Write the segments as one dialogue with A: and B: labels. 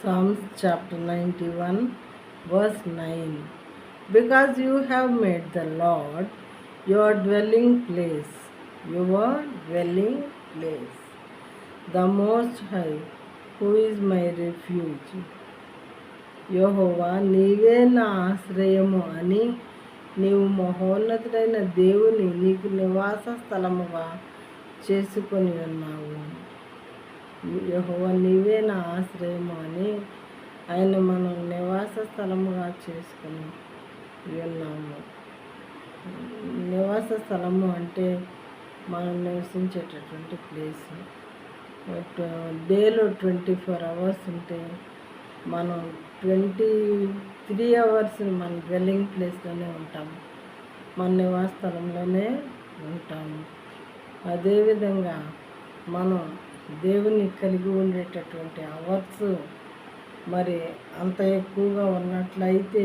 A: Psalms chapter 91, verse 9. Because you have made the Lord your dwelling place, the Most High, who is my refuge. యెహోవా నీవే నా ఆశ్రయము అని నీవు మహోన్నతుడైన దేవుని నీకు నివాస స్థలముగా చేసుకొని ఉన్నావు. యెహోవా నీవే నా ఆశ్రయము అని ఆయన మనం నివాస స్థలముగా చేసుకొని ఉన్నాము. నివాస స్థలము అంటే మనం నివసించేటటువంటి ప్లేస్. డేలో 24 అవర్స్ ఉంటే మనం 23 అవర్స్ మన డ్వెల్లింగ్ ప్లేస్లోనే ఉంటాము, మన నివాస స్థలంలోనే ఉంటాము. అదేవిధంగా మనం దేవుని కలిగి ఉండేటటువంటి అవర్స్ మరి అంత ఎక్కువగా ఉన్నట్లయితే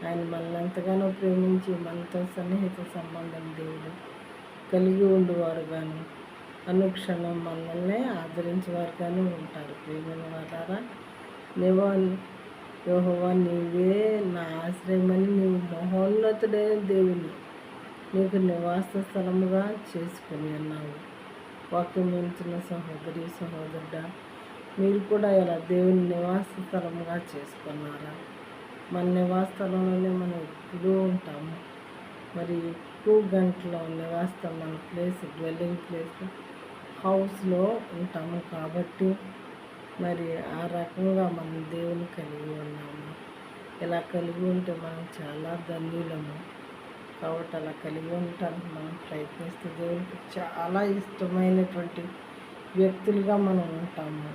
A: ఆయన మనల్ని ఎంతగానో ప్రేమించి మనతో సన్నిహిత సంబంధం దేవుడు కలిగి ఉండేవారు కానీ అనుక్షణం మనల్ని ఆదరించేవారు కానీ ఉంటారు. ప్రేమైన వారారా, యెహోవా నీవే నా ఆశ్రయమని నీవు మహోన్నతుడైన దేవుని నీకు నివాస స్థలముగా చేసుకుని ఉన్నావు. వాక్యం వింటున్న సహోదరి సహోదరుడా, మీరు కూడా ఇలా దేవుని నివాస స్థలముగా చేసుకున్నారా? మన నివాస స్థలంలోనే మనం ఎప్పుడూ ఉంటాము. మరి ఎక్కువ గంటలో నివాసం మన ప్లేస్ డ్వెల్లింగ్ ప్లేస్ హౌస్లో ఉంటాము కాబట్టి మరి ఆ రకంగా మనం దేవుని కలిగి ఉన్నాము. ఇలా కలిగి ఉంటే మనం చాలా ధన్యులము. కాబట్టి అలా కలిగి ఉండటానికి మనం ప్రయత్నిస్తే దేవునికి చాలా ఇష్టమైనటువంటి వ్యక్తులుగా మనం ఉంటాము.